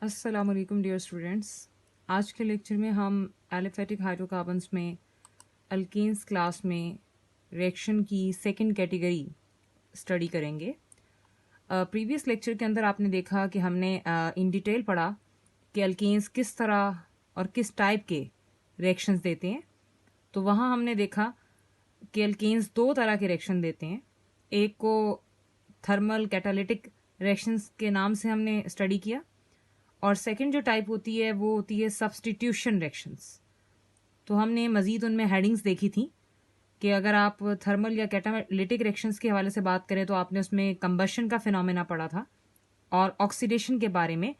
अस्सलाम वालेकुम dear students. आज के लेक्चर में हम एलिफेटिक हाइड्रोकार्बन्स में अल्केन्स क्लास में रिएक्शन की सेकंड कैटेगरी स्टडी करेंगे। प्रीवियस लेक्चर के अंदर आपने देखा कि हमने इन डिटेल पढ़ा कि अल्केन्स किस तरह और किस टाइप के रिएक्शंस देते हैं। तो वहाँ हमने देखा कि अल्केन्स दो तरह के रिएक्शन देते हैं। एक को थर्मल कैटालिटिक रिएक्शंस के नाम से हमने स्टडी किया और सेकंड जो टाइप होती है वो होती है सब्स्टिट्यूशन रिएक्शंस। तो हमने मज़ीद उनमें हेडिंग्स देखी थी कि अगर आप थर्मल या कैटालिटिक रिएक्शंस के हवाले से बात करें तो आपने उसमें कंबशन का फिनोमेना पढ़ा था और ऑक्सीडेशन के बारे में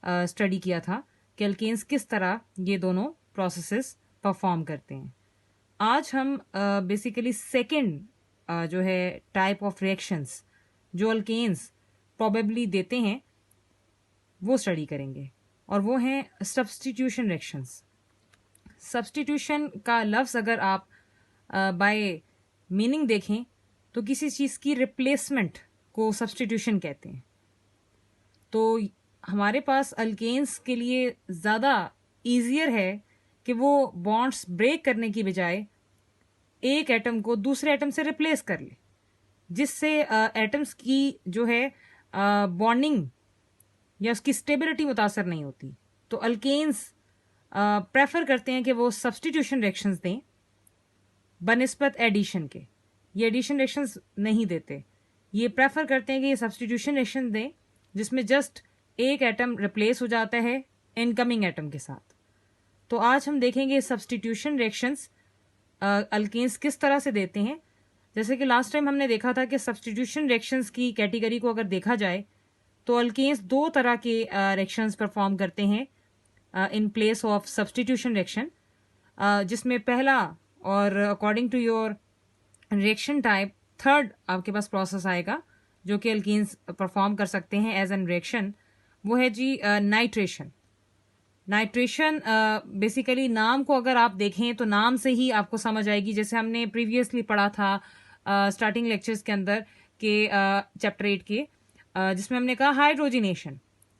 स्टडी किया था कि अल्केन्स किस तरह ये दोनों प्रोसेसेस परफॉर्म करते हैं। आज हम बेसिकली सेकंड जो है टाइप ऑफ रिएक्शंस जो अल्केन्स प्रोबेबली देते हैं वो स्टडी करेंगे और वो हैं सब्स्टिट्यूशन रिएक्शंस। सब्स्टिट्यूशन का लफ्ज़ अगर आप बाय मीनिंग देखें तो किसी चीज़ की रिप्लेसमेंट को सब्स्टिट्यूशन कहते हैं। तो हमारे पास अल्केन्स के लिए ज़्यादा ईजियर है कि वो बॉन्ड्स ब्रेक करने की बजाय एक एटम को दूसरे एटम से रिप्लेस कर ले, जिससे एटम्स की जो है बॉन्डिंग या उसकी स्टेबिलिटी मुतासर नहीं होती। तो अल्केन्स प्रेफर करते हैं कि वो सब्स्टिट्यूशन रिएक्शंस दें बनिस्बत एडिशन के। ये एडिशन रिएक्शंस नहीं देते, ये प्रेफर करते हैं कि ये सब्स्टिट्यूशन रिएक्शन दें जिसमें जस्ट एक एटम रिप्लेस हो जाता है इनकमिंग एटम के साथ। तो आज हम देखेंगे सब्स्टिट्यूशन रिएक्शंस अल्केन्स किस तरह से देते हैं। जैसे कि लास्ट टाइम हमने देखा था कि सब्स्टिट्यूशन रिएक्शंस की कैटेगरी को अगर देखा जाए तो अल्केन्स दो तरह के रिएक्शंस परफॉर्म करते हैं in place of substitution reaction, जिसमें पहला और according to your reaction type third आपके पास प्रोसेस आएगा जो कि अल्केन्स परफॉर्म कर सकते हैं एज एन रिएक्शन, वो है जी नाइट्रेशन। नाइट्रेशन बेसिकली नाम को अगर आप देखें तो नाम से ही आपको समझ आएगी, जैसे हमने प्रीवियसली पढ़ा था स्टार्टिंग लेक्चर्स के अंदर के चैप्टर 8 के जिसमें हमने कहा हाइड्रोजिनेशन।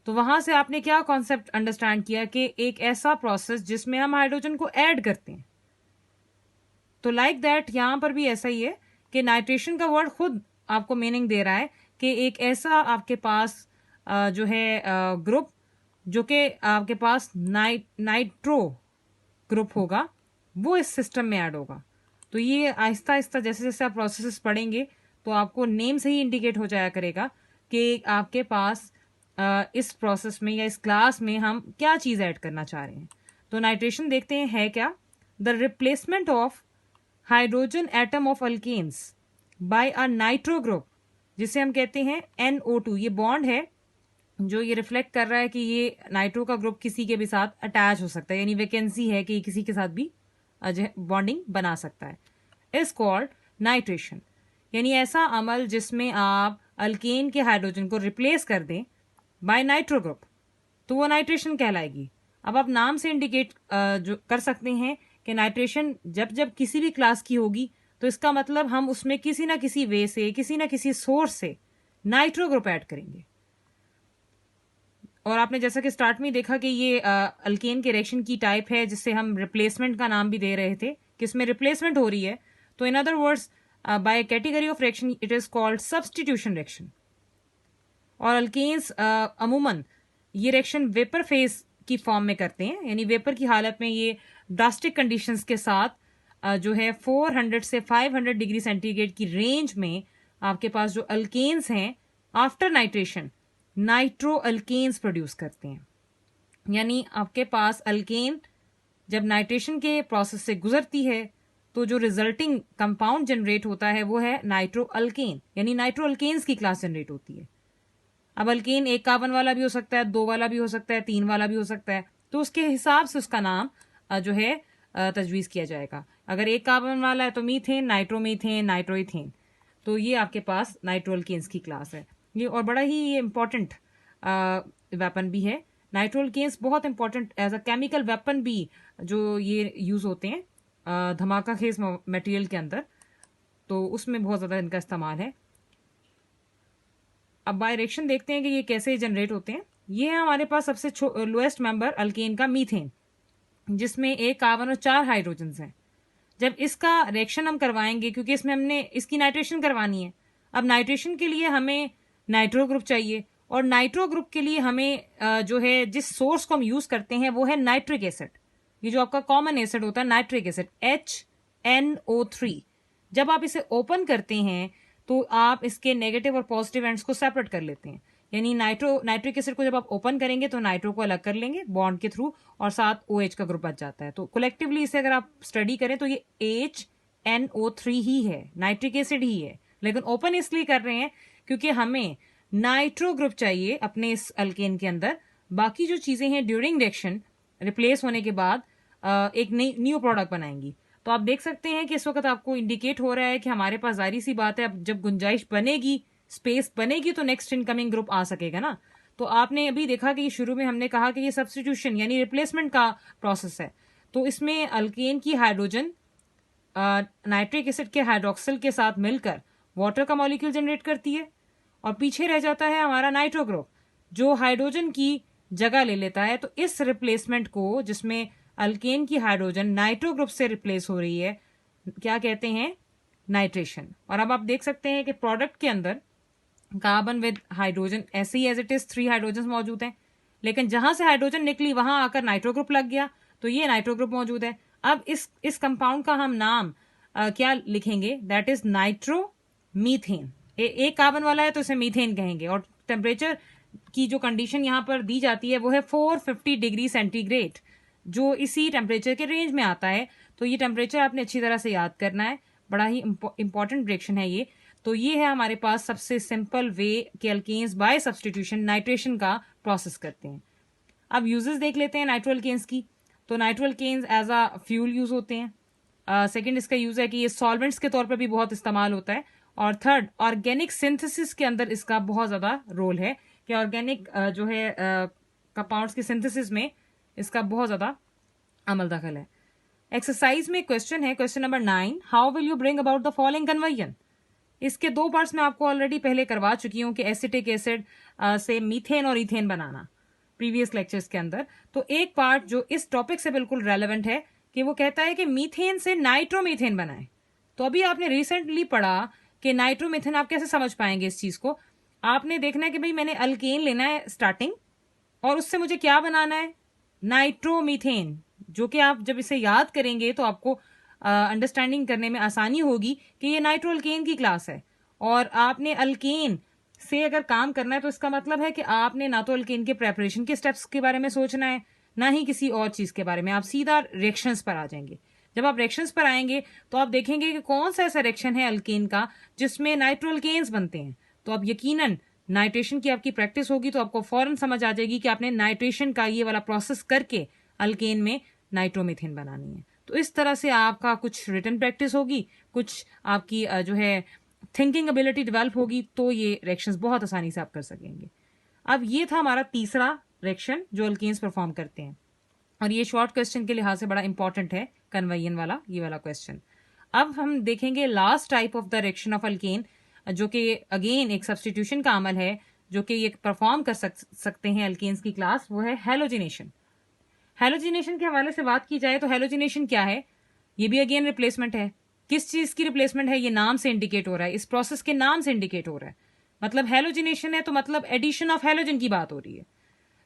तो वहां से आपने क्या कॉन्सेप्ट अंडरस्टैंड किया कि एक ऐसा प्रोसेस जिसमें हम हाइड्रोजन को ऐड करते हैं। तो लाइक दैट यहां पर भी ऐसा ही है कि नाइट्रेशन का वर्ड खुद आपको मीनिंग दे रहा है कि एक ऐसा आपके पास जो है ग्रुप जो कि आपके पास नाइट्रो ग्रुप होगा वो इस सिस्टम में ऐड होगा। तो ये आहिस्ता आहिस्ता जैसे जैसे आप प्रोसेसेस पढ़ेंगे तो आपको नेम से ही इंडिकेट हो जाया करेगा कि आपके पास इस प्रोसेस में या इस क्लास में हम क्या चीज़ ऐड करना चाह रहे हैं। तो नाइट्रेशन देखते हैं है क्या, the replacement of hydrogen atom of alkanes by a nitro group, जिसे हम कहते हैं NO2। ये बॉन्ड है जो ये रिफ्लेक्ट कर रहा है कि ये नाइट्रो का ग्रुप किसी के भी साथ अटैच हो सकता है, यानी वैकेंसी है कि किसी के साथ भी बॉन्डिंग बना सकता है। इज कॉल्ड नाइट्रेशन, यानी ऐसा अमल जिसमें आप अल्केन के हाइड्रोजन को रिप्लेस कर दें बाय नाइट्रो ग्रुप, तो वो नाइट्रेशन कहलाएगी। अब आप नाम से इंडिकेट जो कर सकते हैं कि नाइट्रेशन जब जब किसी भी क्लास की होगी तो इसका मतलब हम उसमें किसी ना किसी वे से किसी ना किसी सोर्स से नाइट्रो ग्रुप ऐड करेंगे। और आपने जैसा कि स्टार्ट में देखा कि ये अल्केन के रिएक्शन की टाइप है जिससे हम रिप्लेसमेंट का नाम भी दे रहे थे कि इसमें रिप्लेसमेंट हो रही है। तो in other words by category of reaction it is called substitution reaction. और अल्केन्स अमूमन ये रिएक्शन वेपर फेज की फॉर्म में करते हैं, यानी वेपर की हालत में ये ड्रास्टिक कंडीशंस के साथ जो है 400 से 500 डिग्री सेंटीग्रेड की रेंज में आपके पास जो अल्केन्स हैं after nitration nitro alkanes produce करते हैं। यानी आपके पास अल्केन जब नाइट्रेशन के प्रोसेस से गुजरती है तो जो रिजल्टिंग कंपाउंड जनरेट होता है वो है नाइट्रो अल्केन, यानी नाइट्रो अल्केन्स की क्लास जनरेट होती है। अब अल्केन एक कार्बन वाला भी हो सकता है, दो वाला भी हो सकता है, तीन वाला भी हो सकता है, तो उसके हिसाब से उसका नाम जो है तजवीज़ किया जाएगा। अगर एक कार्बन वाला है तो मीथेन, नाइट्रोमीथेन, नाइट्रोइथेन। तो ये आपके पास नाइट्रो अल्केन्स की क्लास है ये, और बड़ा ही ये इम्पॉर्टेंट वेपन भी है। नाइट्रो अल्केन्स बहुत important as a chemical weapon भी जो ये यूज़ होते हैं धमाका खेज मटेरियल के अंदर, तो उसमें बहुत ज़्यादा इनका इस्तेमाल है। अब बाय रिएक्शन देखते हैं कि ये कैसे जनरेट होते हैं। ये है हमारे पास सबसे लोएस्ट मेंबर अल्केन का मीथेन, जिसमें एक कार्बन और 4 हाइड्रोजन हैं। जब इसका रिएक्शन हम करवाएंगे, क्योंकि इसमें हमने इसकी नाइट्रेशन करवानी है, अब नाइट्रेशन के लिए हमें नाइट्रो ग्रुप चाहिए, और नाइट्रो ग्रुप के लिए हमें जो है जिस सोर्स को हम यूज करते हैं वो है नाइट्रिक एसिड। ये जो आपका कॉमन एसिड होता है नाइट्रिक एसिड HNO3। जब आप इसे ओपन करते हैं तो आप इसके नेगेटिव और पॉजिटिव एंड्स को सेपरेट कर लेते हैं। यानी नाइट्रिक एसिड को जब आप ओपन करेंगे तो नाइट्रो को अलग कर लेंगे बॉन्ड के थ्रू, और साथ OH का ग्रुप बच जाता है। तो कलेक्टिवली इसे अगर आप स्टडी करें तो ये HNO3 ही है, नाइट्रिक एसिड ही है। लेकिन ओपन इसलिए कर रहे हैं क्योंकि हमें नाइट्रो ग्रुप चाहिए अपने इस अल्केन के अंदर। बाकी जो चीजें हैं ड्यूरिंग रिएक्शन रिप्लेस होने के बाद एक न्यू प्रोडक्ट बनाएंगी। तो आप देख सकते हैं कि इस वक्त आपको इंडिकेट हो रहा है कि हमारे पास जाहिर सी बात है, अब जब गुंजाइश बनेगी, स्पेस बनेगी, तो नेक्स्ट इनकमिंग ग्रुप आ सकेगा ना। तो आपने अभी देखा कि शुरू में हमने कहा कि ये सब्स्टिट्यूशन यानी रिप्लेसमेंट का प्रोसेस है। तो इसमें अल्केन की हाइड्रोजन नाइट्रिक एसिड के हाइड्रोक्सिल के साथ मिलकर वाटर का मॉलिक्यूल जनरेट करती है, और पीछे रह जाता है हमारा नाइट्रो ग्रुप जो हाइड्रोजन की जगह ले लेता है। तो इस रिप्लेसमेंट को, जिसमें अल्केन की हाइड्रोजन नाइट्रो ग्रुप से रिप्लेस हो रही है, क्या कहते हैं? नाइट्रेशन। और अब आप देख सकते हैं कि प्रोडक्ट के अंदर कार्बन विद हाइड्रोजन ऐसे ही एज इट इज 3 हाइड्रोजन मौजूद हैं, लेकिन जहां से हाइड्रोजन निकली वहां आकर नाइट्रो ग्रुप लग गया, तो ये नाइट्रो ग्रुप मौजूद है। अब इस कंपाउंड का हम नाम क्या लिखेंगे? That is nitro methane. एक कार्बन वाला है तो इसे मीथेन कहेंगे। और टेम्परेचर की जो कंडीशन यहाँ पर दी जाती है वो है 450 डिग्री सेंटीग्रेड, जो इसी टेम्परेचर के रेंज में आता है। तो ये टेम्परेचर आपने अच्छी तरह से याद करना है, बड़ा ही इंपॉर्टेंट रिएक्शन है ये। तो ये है हमारे पास सबसे सिंपल वे कि अल्केन्स बाय सब्स्टिट्यूशन नाइट्रेशन का प्रोसेस करते हैं। अब यूजेस देख लेते हैं नाइट्रो अल्केन्स की। तो nitro alkanes as a fuel use होते हैं। सेकेंड इसका यूज है कि ये सॉल्वेंट्स के तौर पर भी बहुत इस्तेमाल होता है। और थर्ड, ऑर्गेनिक सिंथेसिस के अंदर इसका बहुत ज्यादा रोल है कि ऑर्गेनिक जो है कंपाउंड्स की सिंथेसिस में इसका बहुत ज्यादा अमल दखल है। एक्सरसाइज में क्वेश्चन है, question number 9, how will you bring about the following conversion. इसके 2 पार्ट्स में आपको ऑलरेडी पहले करवा चुकी हूं कि एसिटिक एसिड से मीथेन और इथेन बनाना प्रीवियस लेक्चर्स के अंदर। तो एक पार्ट जो इस टॉपिक से बिल्कुल रेलेवेंट है कि वो कहता है कि मीथेन से नाइट्रोमीथेन बनाए। तो अभी आपने रिसेंटली पढ़ा कि नाइट्रोमीथेन, आप कैसे समझ पाएंगे इस चीज को? आपने देखना है कि भाई मैंने अल्केन लेना है स्टार्टिंग, और उससे मुझे क्या बनाना है? नाइट्रोमीथेन, जो कि आप जब इसे याद करेंगे तो आपको अंडरस्टैंडिंग करने में आसानी होगी कि ये नाइट्रो अल्केन की क्लास है। और आपने अल्केन से अगर काम करना है तो इसका मतलब है कि आपने ना तो अल्केन के प्रेपरेशन के स्टेप्स के बारे में सोचना है, ना ही किसी और चीज के बारे में। आप सीधा रिएक्शंस पर आ जाएंगे। जब आप रिएक्शंस पर आएंगे तो आप देखेंगे कि कौन सा ऐसा रिएक्शन है अल्केन का जिसमें नाइट्रो अल्केन्स बनते हैं। तो अब यकीनन नाइट्रेशन की आपकी प्रैक्टिस होगी तो आपको फौरन समझ आ जाएगी कि आपने नाइट्रेशन का ये वाला प्रोसेस करके अल्केन में नाइट्रोमीथेन बनानी है। तो इस तरह से आपका कुछ रिटन प्रैक्टिस होगी, कुछ आपकी जो है थिंकिंग एबिलिटी डेवलप होगी, तो ये रिएक्शंस बहुत आसानी से आप कर सकेंगे। अब ये था हमारा तीसरा रिएक्शन जो अल्केन्स परफॉर्म करते हैं, और ये शॉर्ट क्वेश्चन के लिहाज से बड़ा इंपॉर्टेंट है, कन्वर्जन वाला ये वाला क्वेश्चन। अब हम देखेंगे last type of the reaction of alkane, जो कि अगेन एक सब्स्टिट्यूशन का अमल है, जो कि ये परफॉर्म कर सकते हैं अल्केन्स की क्लास, वो है हैलोजिनेशन। हैलोजिनेशन के हवाले से बात की जाए तो हैलोजिनेशन क्या है? ये भी अगेन रिप्लेसमेंट है। किस चीज की रिप्लेसमेंट है? ये नाम से इंडिकेट हो रहा है, इस प्रोसेस के नाम से इंडिकेट हो रहा है। मतलब हैलोजिनेशन है तो मतलब एडिशन ऑफ हैलोजन की बात हो रही है।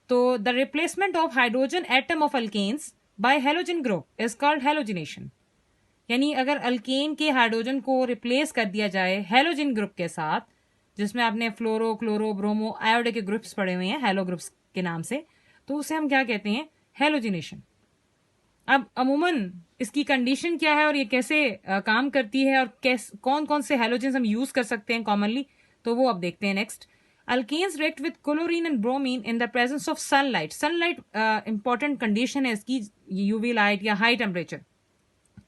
तो the replacement of hydrogen atom of alkanes by halogen group is called halogenation. यानी अगर अल्केन के हाइड्रोजन को रिप्लेस कर दिया जाए हैलोजन ग्रुप के साथ, जिसमें आपने फ्लोरो, क्लोरो, ब्रोमो, आयोडे के ग्रुप्स पढ़े हुए हैं हैलो ग्रुप्स के नाम से, तो उसे हम क्या कहते हैं? हैलोजिनेशन। अब अमूमन इसकी कंडीशन क्या है और ये कैसे काम करती है, और कौन कौन से हैलोजन हम यूज कर सकते हैं कॉमनली, तो वो अब देखते हैं next. Alkanes react with chlorine and bromine in the presence of sunlight. Sunlight important condition है इसकी, यूवी लाइट या हाई टेम्परेचर,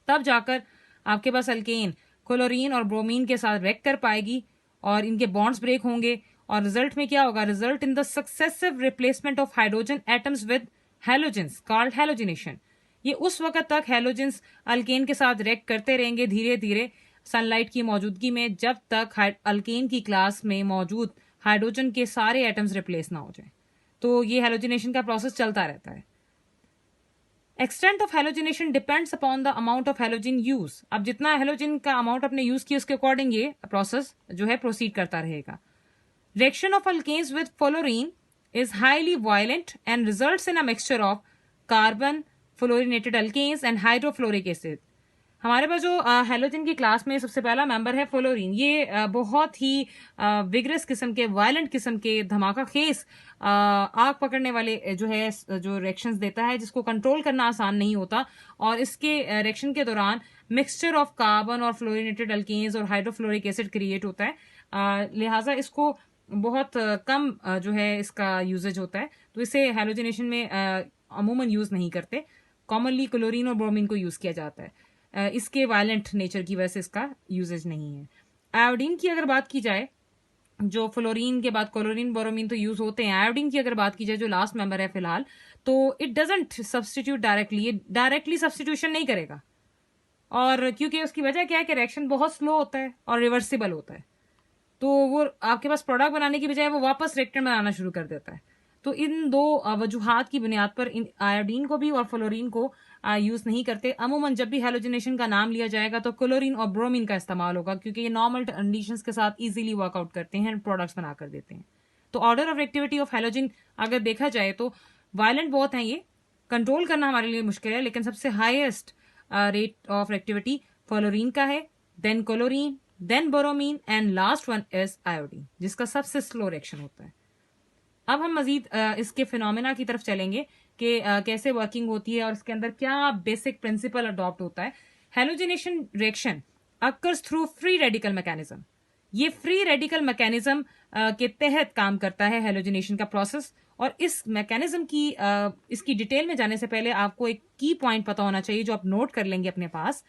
तब जाकर आपके पास अल्केन क्लोरीन और ब्रोमीन के साथ रिएक्ट कर पाएगी और इनके बॉन्ड्स ब्रेक होंगे, और रिजल्ट में क्या होगा? Result in the successive replacement of hydrogen atoms with halogens called halogenation. ये उस वक्त तक हैलोजेंस अल्केन के साथ रिएक्ट करते रहेंगे धीरे धीरे सनलाइट की मौजूदगी में, जब तक अल्केन की क्लास में मौजूद हाइड्रोजन के सारे एटम्स रिप्लेस ना हो जाए। तो ये हेलोजिनेशन का प्रोसेस चलता रहता है। Extent of halogenation depends upon the amount of halogen use. अब जितना हेलोजिन का अमाउंट आपने यूज किया उसके अकॉर्डिंग ये प्रोसेस जो है प्रोसीड करता रहेगा। Reaction of alkanes with fluorine is highly violent and results in a mixture of carbon, fluorinated alkanes and hydrofluoric acid. हमारे पास जो हेलोजन की क्लास में सबसे पहला मेंबर है फ्लोरीन। ये बहुत ही विगरस किस्म के, वायलेंट किस्म के, धमाका खेस आग पकड़ने वाले जो है जो रिएक्शंस देता है, जिसको कंट्रोल करना आसान नहीं होता। और इसके रिएक्शन के दौरान मिक्सचर ऑफ कार्बन और फ्लोरिनेटेड अल्केन्स और हाइड्रोफ्लोरिक एसिड क्रिएट होता है। लिहाजा इसको बहुत कम जो है इसका यूजेज होता है, तो इसे हेलोजिनेशन में अमूमन यूज नहीं करते। कॉमनली क्लोरीन और ब्रोमीन को यूज किया जाता है। इसके वायलेंट नेचर की वजह से इसका यूजेज नहीं है। आयोडीन की अगर बात की जाए, जो फ्लोरीन के बाद क्लोरीन ब्रोमीन तो यूज होते हैं, आयोडीन की अगर बात की जाए जो लास्ट मेंबर है फिलहाल, तो इट डजंट सब्सटीट्यूट डायरेक्टली, ये डायरेक्टली सब्सटीट्यूशन नहीं करेगा। और क्योंकि उसकी वजह क्या है कि रिएक्शन बहुत स्लो होता है और रिवर्सिबल होता है, तो वो आपके पास प्रोडक्ट बनाने की बजाय वो वापस रिएक्टर में आना शुरू कर देता है। तो इन दो वजूहात की बुनियाद पर इन आयोडीन को भी और फ्लोरीन को यूज नहीं करते। अमूमन जब भी हेलोजिनेशन का नाम लिया जाएगा तो क्लोरीन और ब्रोमीन का इस्तेमाल होगा, क्योंकि ये नॉर्मल कंडीशंस के साथ इजीली वर्कआउट करते हैं, प्रोडक्ट्स बना कर देते हैं। तो order of activity of halogen अगर देखा जाए तो वायलेंट बहुत है, ये कंट्रोल करना हमारे लिए मुश्किल है, लेकिन सबसे highest rate of activity fluorine का है, then chlorine, then bromine and last one is iodine, जिसका सबसे स्लो रिएक्शन होता है। अब हम मजीद इसके फिनोमेना की तरफ चलेंगे कि कैसे वर्किंग होती है और इसके अंदर क्या बेसिक प्रिंसिपल अडॉप्ट होता है। Halogenation reaction occurs through free radical mechanism. ये फ्री रेडिकल मैकेनिज्म के तहत काम करता है हेलोजिनेशन का प्रोसेस। और इस मैकेनिज्म की इसकी डिटेल में जाने से पहले आपको एक की पॉइंट पता होना चाहिए जो आप नोट कर लेंगे अपने पास।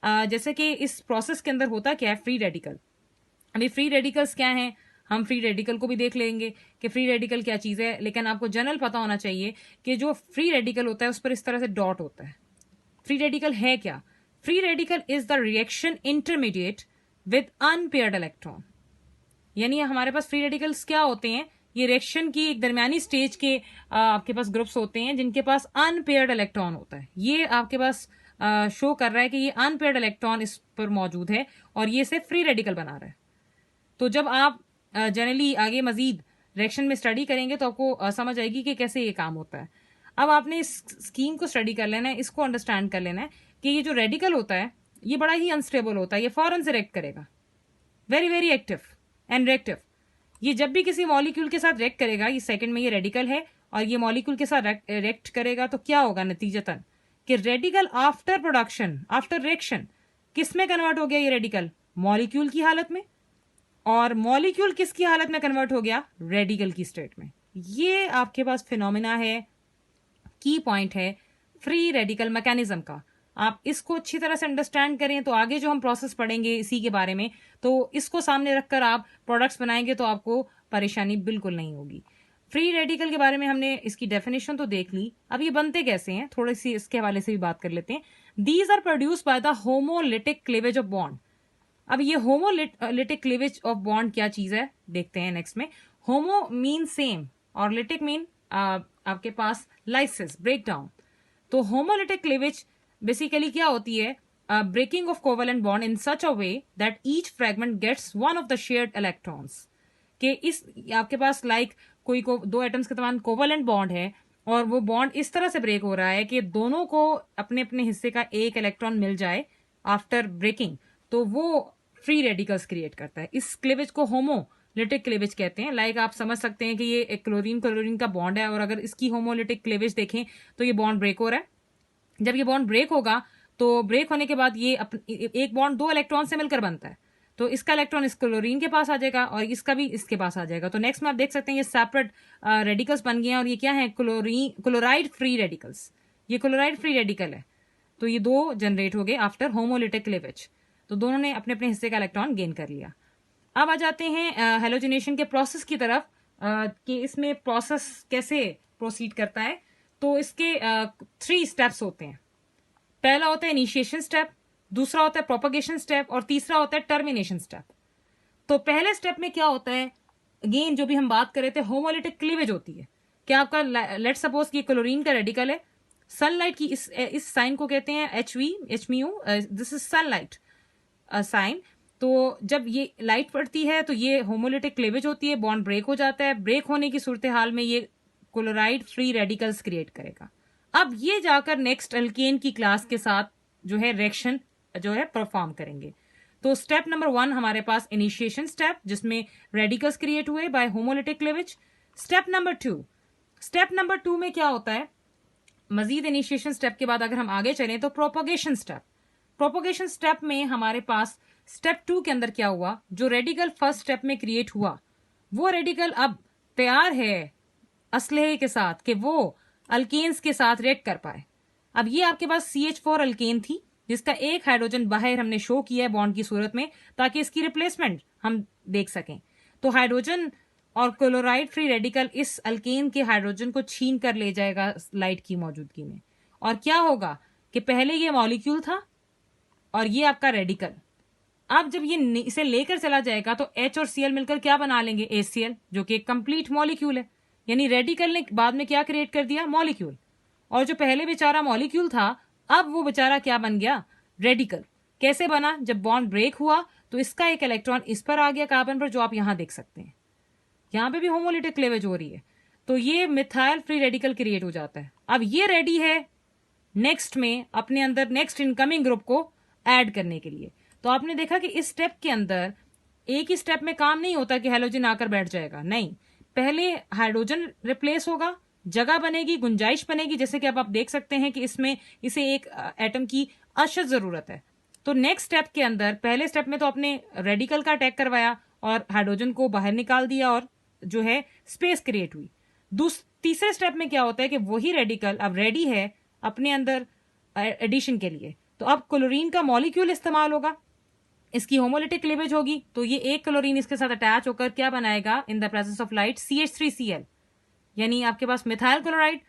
जैसे कि इस प्रोसेस के अंदर होता क्या है, फ्री रेडिकल। अभी फ्री रेडिकल्स क्या हैं, हम फ्री रेडिकल को भी देख लेंगे कि फ्री रेडिकल क्या चीज़ है, लेकिन आपको जनरल पता होना चाहिए कि जो फ्री रेडिकल होता है उस पर इस तरह से डॉट होता है। फ्री रेडिकल है क्या? Free radical is the reaction intermediate with unpaired electron. यानी हमारे पास फ्री रेडिकल्स क्या होते हैं, ये रिएक्शन की एक दरमियानी स्टेज के आपके पास ग्रुप्स होते हैं जिनके पास अनपेयर्ड इलेक्ट्रॉन होता है। ये आपके पास शो कर रहा है कि ये अनपेयर्ड इलेक्ट्रॉन इस पर मौजूद है और ये इसे फ्री रेडिकल बना रहा है। तो जब आप जनरली आगे मजीद रिएक्शन में स्टडी करेंगे तो आपको समझ आएगी कि कैसे ये काम होता है। अब आपने इस स्कीम को स्टडी कर लेना है, इसको अंडरस्टैंड कर लेना है कि ये जो रेडिकल होता है ये बड़ा ही अनस्टेबल होता है, ये फौरन से रिएक्ट करेगा, very very active and reactive. ये जब भी किसी मॉलिक्यूल के साथ रिएक्ट करेगा, ये सेकंड में ये रेडिकल है और ये मॉलिक्यूल के साथ रिएक्ट करेगा, तो क्या होगा नतीजतन कि radical after production, after reaction किस में कन्वर्ट हो गया ये रेडिकल? मॉलिक्यूल की हालत में। और मॉलिक्यूल किसकी हालत में कन्वर्ट हो गया? रेडिकल की स्टेट में। ये आपके पास फिनोमिना है, की पॉइंट है फ्री रेडिकल मैकेनिज्म का। आप इसको अच्छी तरह से अंडरस्टैंड करें तो आगे जो हम प्रोसेस पढ़ेंगे इसी के बारे में, तो इसको सामने रखकर आप प्रोडक्ट्स बनाएंगे तो आपको परेशानी बिल्कुल नहीं होगी। फ्री रेडिकल के बारे में हमने इसकी डेफिनेशन तो देख ली, अब ये बनते कैसे हैं थोड़ी सी इसके हवाले से भी बात कर लेते हैं। These are produced by the homolytic cleavage of bond. अब ये होमोलिटिक क्लीवेज ऑफ बॉन्ड क्या चीज है देखते हैं नेक्स्ट में। होमो मीन सेम और लिटिक मीन आपके पास लाइसिस, ब्रेकडाउन। तो होमोलिटिक क्लीवेज बेसिकली क्या होती है? Breaking of covalent bond in such a way that each fragment gets one of the shared electrons. के इस आपके पास कोई को दो एटम्स के दरमियान कोवेलेंट बॉन्ड है और वो बॉन्ड इस तरह से ब्रेक हो रहा है कि दोनों को अपने अपने हिस्से का एक इलेक्ट्रॉन मिल जाए आफ्टर ब्रेकिंग, तो वो फ्री रेडिकल्स क्रिएट करता है। इस क्लीवेज को होमोलिटिक क्लीवेज कहते हैं। आप समझ सकते हैं कि ये एक क्लोरीन क्लोरीन का बॉन्ड है और अगर इसकी होमोलिटिक क्लीवेज देखें तो ये बॉन्ड ब्रेक हो रहा है। जब ये बॉन्ड ब्रेक होगा तो ब्रेक होने के बाद ये एक बॉन्ड दो इलेक्ट्रॉन से मिलकर बनता है, तो इसका इलेक्ट्रॉन इस क्लोरीन के पास आ जाएगा और इसका भी इसके पास आ जाएगा। तो नेक्स्ट में आप देख सकते हैं ये सेपरेट रेडिकल्स बन गए हैं और ये क्या है? Chloride free radicals. ये क्लोराइड फ्री रेडिकल है। तो ये दो जनरेट हो गए आफ्टर होमोलिटिक क्लीवेज, तो दोनों ने अपने अपने हिस्से का इलेक्ट्रॉन गेन कर लिया। अब आ जाते हैं हेलोजिनेशन के प्रोसेस की तरफ कि इसमें प्रोसेस कैसे प्रोसीड करता है। तो इसके 3 स्टेप्स होते हैं। पहला होता है इनिशिएशन स्टेप, दूसरा होता है प्रोपगेशन स्टेप और तीसरा होता है टर्मिनेशन स्टेप। तो पहले स्टेप में क्या होता है? अगेन जो भी हम बात कर रहे थे, होमोलिटिक क्लीवेज होती है। क्या आपका लेट सपोज कि क्लोरीन का रेडिकल है, सनलाइट की इस साइन को कहते हैं एचमीयू, दिस इज सनलाइट साइन। तो जब ये लाइट पड़ती है तो ये होमोलिटिक क्लेवेज होती है, बॉन्ड ब्रेक हो जाता है। ब्रेक होने की सूरत हाल में ये क्लोराइड फ्री रेडिकल्स क्रिएट करेगा। अब ये जाकर नेक्स्ट अल्केन की क्लास के साथ जो है रिएक्शन जो है परफॉर्म करेंगे। तो स्टेप नंबर 1 हमारे पास इनिशिएशन स्टेप, जिसमें रेडिकल्स क्रिएट हुए by homolytic cleavage. Step number 2 में क्या होता है, मजीद इनिशिएशन स्टेप के बाद अगर हम आगे चलें तो प्रोपोगेशन स्टेप में हमारे पास स्टेप 2 के अंदर क्या हुआ, जो रेडिकल फर्स्ट स्टेप में क्रिएट हुआ वो रेडिकल अब तैयार है असलहे के साथ कि वो अल्केन्स के साथ रिएक्ट कर पाए। अब ये आपके पास CH4 अल्केन थी जिसका एक हाइड्रोजन बाहर हमने शो किया है बॉन्ड की सूरत में, ताकि इसकी रिप्लेसमेंट हम देख सकें। तो हाइड्रोजन और क्लोराइड फ्री रेडिकल इस अल्केन के हाइड्रोजन को छीन कर ले जाएगा लाइट की मौजूदगी में। और क्या होगा कि पहले ये मॉलिक्यूल था और ये आपका रेडिकल, अब जब ये इसे लेकर चला जाएगा तो H और Cl मिलकर क्या बना लेंगे, ACl, जो कि एक कंप्लीट मॉलिक्यूल है। यानी रेडिकल ने बाद में क्या क्रिएट कर दिया, मॉलिक्यूल। और जो पहले बेचारा मॉलिक्यूल था अब वो बेचारा क्या बन गया, रेडिकल। कैसे बना, जब बॉन्ड ब्रेक हुआ तो इसका एक इलेक्ट्रॉन इस पर आ गया कार्बन पर, जो आप यहां देख सकते हैं। यहां पे भी होमोलिटिक क्लेवेज हो रही है, तो ये मिथाइल फ्री रेडिकल क्रिएट हो जाता है। अब ये रेडी है नेक्स्ट में अपने अंदर नेक्स्ट इनकमिंग ग्रुप को ऐड करने के लिए। तो आपने देखा कि इस स्टेप के अंदर एक ही स्टेप में काम नहीं होता कि हैलोजन आकर बैठ जाएगा, नहीं, पहले हाइड्रोजन रिप्लेस होगा, जगह बनेगी, गुंजाइश बनेगी। जैसे कि अब आप देख सकते हैं कि इसमें इसे एक एटम की अशद जरूरत है। तो नेक्स्ट स्टेप के अंदर पहले स्टेप में तो आपने रेडिकल का अटैक करवाया और हाइड्रोजन को बाहर निकाल दिया और जो है स्पेस क्रिएट हुई। तीसरे स्टेप में क्या होता है कि वही रेडिकल अब रेडी है अपने अंदर एडिशन के लिए। तो अब क्लोरीन का मॉलिक्यूल इस्तेमाल होगा, इसकी होमोलिटिक क्लीवेज होगी, तो ये एक क्लोरीन इसके साथ अटैच होकर क्या बनाएगा, इन the presence of light CH3Cl, यानी आपके पास मिथाइल क्लोराइड।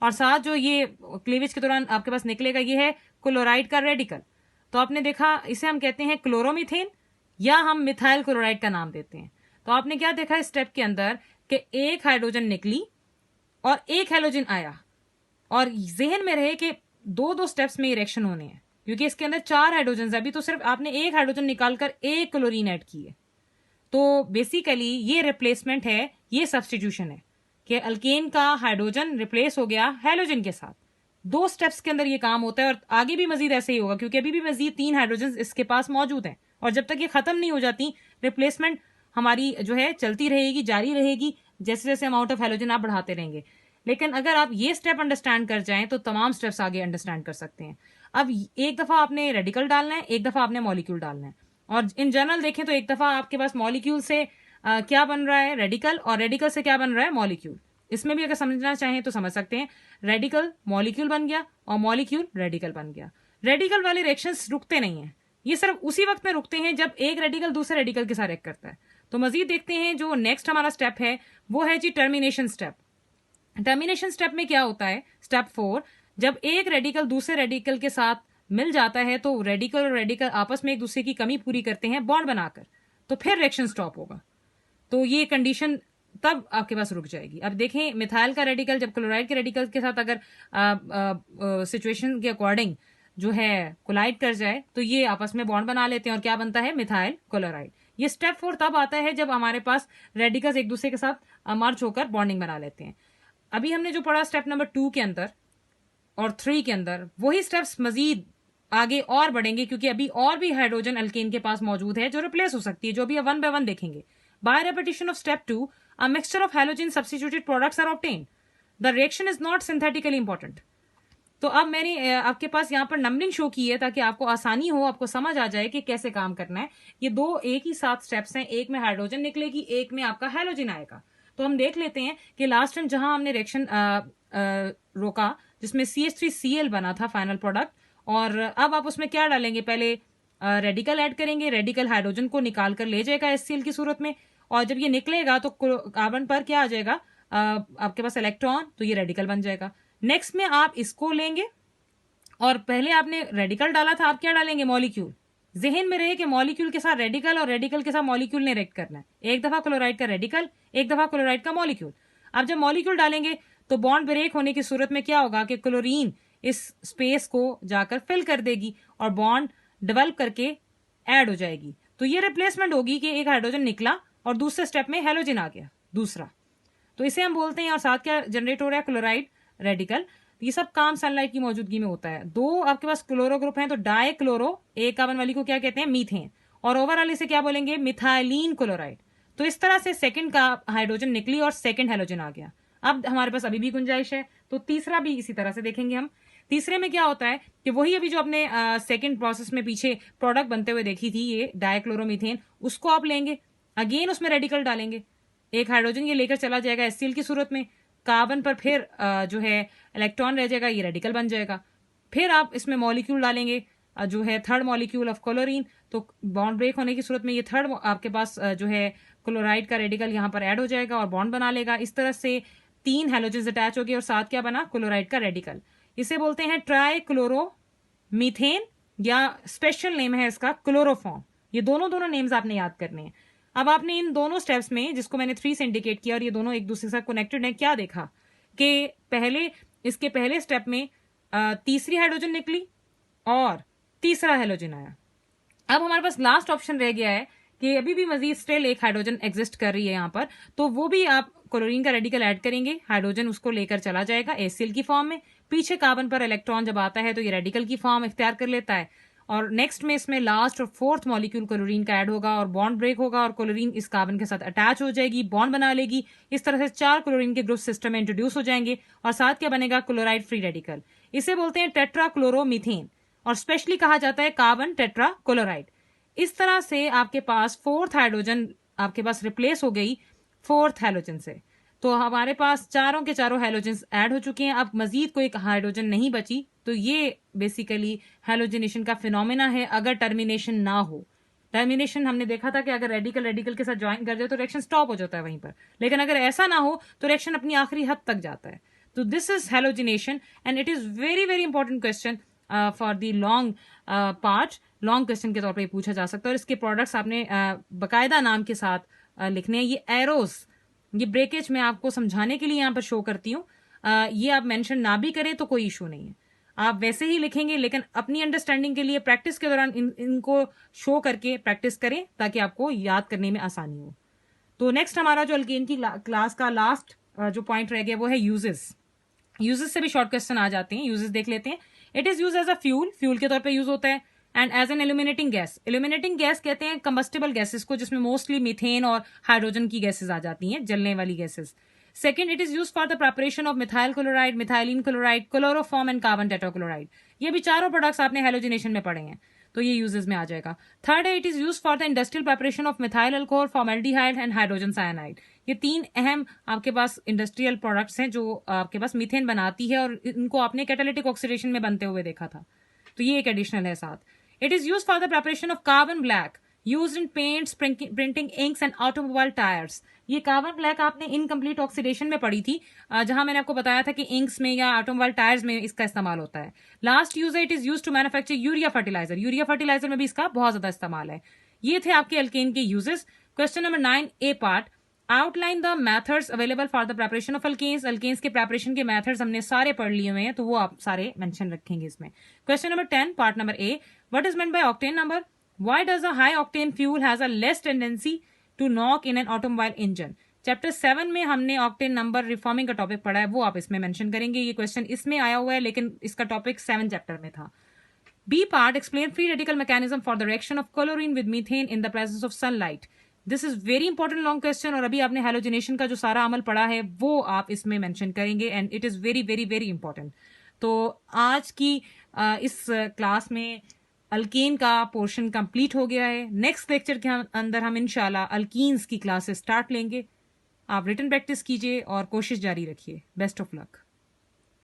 और साथ जो ये क्लीवेज के दौरान आपके पास निकलेगा ये है क्लोराइड का रेडिकल। तो आपने देखा इसे हम कहते हैं क्लोरोमीथेन या हम मिथाइल क्लोराइड का नाम देते हैं। तो आपने क्या देखा इस स्टेप के अंदर कि एक हाइड्रोजन निकली और एक हैलोजन आया, और जहन में रहे कि दो स्टेप्स में रिएक्शन होने हैं क्योंकि इसके अंदर 4 हाइड्रोजन है। अभी तो सिर्फ आपने एक हाइड्रोजन निकालकर एक क्लोरीन ऐड की है। तो बेसिकली ये रिप्लेसमेंट है, ये सब्सटीट्यूशन है कि अल्केन का हाइड्रोजन रिप्लेस हो गया हैलोजन के साथ। 2 स्टेप्स के अंदर ये काम होता है और आगे भी मजीद ऐसे ही होगा क्योंकि अभी भी मजीद 3 हाइड्रोजन इसके पास मौजूद हैं और जब तक ये खत्म नहीं हो जाती रिप्लेसमेंट हमारी जो है चलती रहेगी, जारी रहेगी, जैसे जैसे अमाउंट ऑफ हैलोजन आप बढ़ाते रहेंगे। लेकिन अगर आप ये स्टेप अंडरस्टैंड कर जाएं तो तमाम स्टेप्स आगे अंडरस्टैंड कर सकते हैं। अब एक दफा आपने रेडिकल डालना है, एक दफा आपने मॉलिक्यूल डालना है। और इन जनरल देखें तो एक दफा आपके पास मॉलिक्यूल से क्या बन रहा है, रेडिकल, और रेडिकल से क्या बन रहा है, मॉलिक्यूल। इसमें भी अगर समझना चाहें तो समझ सकते हैं, रेडिकल मॉलिक्यूल बन गया और मॉलिक्यूल रेडिकल बन गया। रेडिकल वाले रिएक्शंस रुकते नहीं है, ये सिर्फ उसी वक्त में रुकते हैं जब एक रेडिकल दूसरे रेडिकल के साथ रिएक्ट करता है। तो मजीद देखते हैं जो नेक्स्ट हमारा स्टेप है वो है जी टर्मिनेशन स्टेप। टर्मिनेशन स्टेप में क्या होता है, स्टेप 4, जब एक रेडिकल दूसरे रेडिकल के साथ मिल जाता है तो रेडिकल और रेडिकल आपस में एक दूसरे की कमी पूरी करते हैं बॉन्ड बनाकर, तो फिर रिएक्शन स्टॉप होगा। तो ये कंडीशन तब आपके पास रुक जाएगी। अब देखें मिथाइल का रेडिकल जब क्लोराइड के रेडिकल के साथ अगर सिचुएशन के अकॉर्डिंग जो है कोलाइड कर जाए तो ये आपस में बॉन्ड बना लेते हैं और क्या बनता है, मिथाइल क्लोराइड। ये स्टेप 4 तब आता है जब हमारे पास रेडिकल्स एक दूसरे के साथ मर्ज होकर बॉन्डिंग बना लेते हैं। अभी हमने जो पढ़ा स्टेप नंबर 2 के अंदर और 3 के अंदर, वही स्टेप्स मजीद आगे और बढ़ेंगे क्योंकि अभी और भी हाइड्रोजन अल्केन के पास मौजूद है जो रिप्लेस हो सकती है, जो भी 1 by 1 देखेंगे। By repetition of step 2 a mixture of halogen substituted products are obtained. The reaction is not synthetically important. तो अब मैंने आपके पास यहाँ पर नंबरिंग शो की है ताकि आपको आसानी हो, आपको समझ आ जाए कि कैसे काम करना है। ये 2 एक ही साथ स्टेप्स हैं, एक में हाइड्रोजन निकलेगी, एक में आपका हैलोजन आएगा। तो हम देख लेते हैं कि लास्ट टाइम जहां हमने रिएक्शन रोका जिसमें CH3Cl बना था फाइनल प्रोडक्ट, और अब आप उसमें क्या डालेंगे, पहले रेडिकल ऐड करेंगे, रेडिकल हाइड्रोजन को निकाल कर ले जाएगा HCl की सूरत में, और जब ये निकलेगा तो कार्बन पर क्या आ जाएगा, आपके पास इलेक्ट्रॉन, तो ये रेडिकल बन जाएगा। नेक्स्ट में आप इसको लेंगे और पहले आपने रेडिकल डाला था, आप क्या डालेंगे, मॉलिक्यूल। जहन में रहे कि मॉलिक्यूल के साथ रेडिकल और रेडिकल के साथ मॉलिक्यूल ने रिएक्ट करना है, एक दफा क्लोराइड का रेडिकल, एक दफा क्लोराइड का मॉलिक्यूल। अब जब मॉलिक्यूल डालेंगे तो बॉन्ड ब्रेक होने की सूरत में क्या होगा कि क्लोरीन इस स्पेस को जाकर फिल कर देगी और बॉन्ड डेवलप करके ऐड हो जाएगी। तो ये रिप्लेसमेंट होगी कि एक हाइड्रोजन निकला और दूसरे स्टेप में हेलोजन आ गया दूसरा, तो इसे हम बोलते हैं। और साथ क्या जनरेट हो रहा है, क्लोराइड रेडिकल। ये सब काम सनलाइट की मौजूदगी में होता है। दो आपके पास क्लोरो ग्रुप हैं, तो डाई क्लोरो एक कार्बन वाली को क्या कहते हैं, मीथेन, और ओवरऑल इसे क्या बोलेंगे, मिथाइलिन क्लोराइड। तो इस तरह से सेकंड का हाइड्रोजन निकली और सेकंड हेलोजन आ गया। अब हमारे पास अभी भी गुंजाइश है, तो तीसरा भी इसी तरह से देखेंगे हम। तीसरे में क्या होता है कि वही अभी जो अपने सेकंड प्रोसेस में पीछे प्रोडक्ट बनते हुए देखी थी ये डाइक्लोरोमीथेन, उसको आप लेंगे, अगेन उसमें रेडिकल डालेंगे, एक हाइड्रोजन ये लेकर चला जाएगा एचसीएल की सूरत में, कार्बन पर फिर जो है इलेक्ट्रॉन रह जाएगा, ये रेडिकल बन जाएगा। फिर आप इसमें मॉलिक्यूल डालेंगे जो है थर्ड मॉलिक्यूल ऑफ क्लोरीन, तो बॉन्ड ब्रेक होने की सूरत में ये थर्ड आपके पास जो है क्लोराइड का रेडिकल यहाँ पर ऐड हो जाएगा और बॉन्ड बना लेगा। इस तरह से 3 हेलोजन अटैच हो गए और साथ क्या बना, क्लोराइड का रेडिकल। इसे बोलते हैं ट्राई क्लोरो मीथेन, या स्पेशल नेम है इसका क्लोरोफॉर्म। ये दोनों नेम्स आपने याद करने हैं। अब आपने इन दोनों स्टेप्स में, जिसको मैंने 3 से इंडिकेट किया और ये दोनों एक दूसरे से कनेक्टेड है, क्या देखा कि इसके पहले स्टेप में तीसरी हाइड्रोजन निकली और तीसरा हेलोजन आया। अब हमारे पास लास्ट ऑप्शन रह गया है कि अभी भी मजीद स्टिल एक हाइड्रोजन एग्जिस्ट कर रही है यहाँ पर, तो वो भी आप क्लोरीन का रेडिकल ऐड करेंगे, हाइड्रोजन उसको लेकर चला जाएगा एचसीएल की फॉर्म में। पीछे कार्बन पर इलेक्ट्रॉन जब आता है तो ये रेडिकल की फॉर्म इख्तियार कर लेता है, और नेक्स्ट में इसमें लास्ट और फोर्थ मॉलिक्यूल क्लोरीन का ऐड होगा और बॉन्ड ब्रेक होगा और क्लोरीन इस कार्बन के साथ अटैच हो जाएगी, बॉन्ड बना लेगी। इस तरह से 4 क्लोरीन के ग्रुप सिस्टम में इंट्रोड्यूस हो जाएंगे और साथ क्या बनेगा, क्लोराइड फ्री रेडिकल। इसे बोलते हैं टेट्रा क्लोरोमीथेन, और स्पेशली कहा जाता है कार्बन टेट्रा क्लोराइड। इस तरह से आपके पास फोर्थ हाइड्रोजन आपके पास रिप्लेस हो गई फोर्थ हेलोजन से। तो हमारे पास चारों के चारों हेलोजन ऐड हो चुके हैं, अब मजीद कोई हाइड्रोजन नहीं बची। तो ये बेसिकली हेलोजनेशन का फिनोमेना है अगर टर्मिनेशन ना हो। टर्मिनेशन हमने देखा था कि अगर रेडिकल के साथ ज्वाइन कर जाए तो रिएक्शन स्टॉप हो जाता है वहीं पर, लेकिन अगर ऐसा ना हो तो रिएक्शन अपनी आखिरी हद तक जाता है। तो this is halogenation and it is very very important question for the long part. Long question के तौर पे पूछा जा सकता है और इसके प्रोडक्ट्स आपने बाकायदा नाम के साथ लिखने हैं। ये एरोस, ये ब्रेकेज मैं आपको समझाने के लिए यहाँ पर शो करती हूँ। ये आप मेंशन ना भी करें तो कोई इशू नहीं है, आप वैसे ही लिखेंगे, लेकिन अपनी अंडरस्टैंडिंग के लिए प्रैक्टिस के दौरान इनको शो करके प्रैक्टिस करें ताकि आपको याद करने में आसानी हो। तो नेक्स्ट हमारा जो अल्केन की क्लास का लास्ट जो पॉइंट रह गया वो है यूजेस। यूजेस से भी शॉर्ट क्वेश्चन आ जाते हैं, यूजेस देख लेते हैं। It is use as a fuel के तौर पे यूज होता है, and as an illuminating gas. Illuminating gas कहते हैं कंबस्टिबल गैसेस को, जिसमें मोस्टली मीथेन और हाइड्रोजन की गैसेस आ जाती हैं, जलने वाली gases. Second, it is use for the preparation of methyl chloride, methylene chloride, chloroform and carbon tetrachloride. ये भी चारों प्रोडक्ट्स आपने हेलोजिनेशन में पढ़े हैं, तो ये यूजेस में आ जाएगा। थर्ड है, it is use for the industrial preparation of methyl alcohol, formaldehyde and hydrogen cyanide. ये 3 अहम आपके पास इंडस्ट्रियल प्रोडक्ट्स हैं जो आपके पास मीथेन बनाती है, और इनको आपने कैटालिटिक ऑक्सीडेशन में बनते हुए देखा था, तो ये एक एडिशनल है साथ। It is use for the preparation of carbon black used in paints, printing inks and automobile tyres. ये कार्बन ब्लैक आपने इनकम्प्लीट ऑक्सीडेशन में पढ़ी थी, जहां मैंने आपको बताया था कि इंक्स में या ऑटोमोबाइल टायर्स में इसका इस्तेमाल होता है। लास्ट यूज है, it is use to manufacture urea fertiliser. Urea fertiliser में भी इसका बहुत ज्यादा इस्तेमाल है। ये थे आपके अल्केन के uses. Question number 9 A part, outline the methods available for the preparation of alkanes. Alkanes के प्रिपरेशन के मेथड्स हमने सारे पढ़ लिए हुए हैं, तो वो आप सारे मेंशन रखेंगे इसमें। Question number 10 part number A, what is meant by octane number? Why does a high octane fuel has a less tendency to knock in an automobile engine? Chapter 7 में हमने ऑक्टेन नंबर रिफॉर्मिंग का topic पढ़ा है, वो आप इसमें mention करेंगे। ये क्वेश्चन इसमें आया हुआ है, लेकिन इसका टॉपिक 7 चैप्टर में था। B part, explain free radical mechanism for the reaction of chlorine with methane in the presence of sunlight. This is very important long question, और अभी आपने हेलोजिनेशन का जो सारा अमल पढ़ा है वो आप इसमें मेंशन करेंगे, and it is very very very important. तो आज की इस क्लास में अल्केन का पोर्शन कंप्लीट हो गया है। नेक्स्ट लेक्चर के अंदर हम इंशाल्लाह अल्कीन्स की क्लासेस स्टार्ट लेंगे। आप रिटन प्रैक्टिस कीजिए और कोशिश जारी रखिए। Best of luck.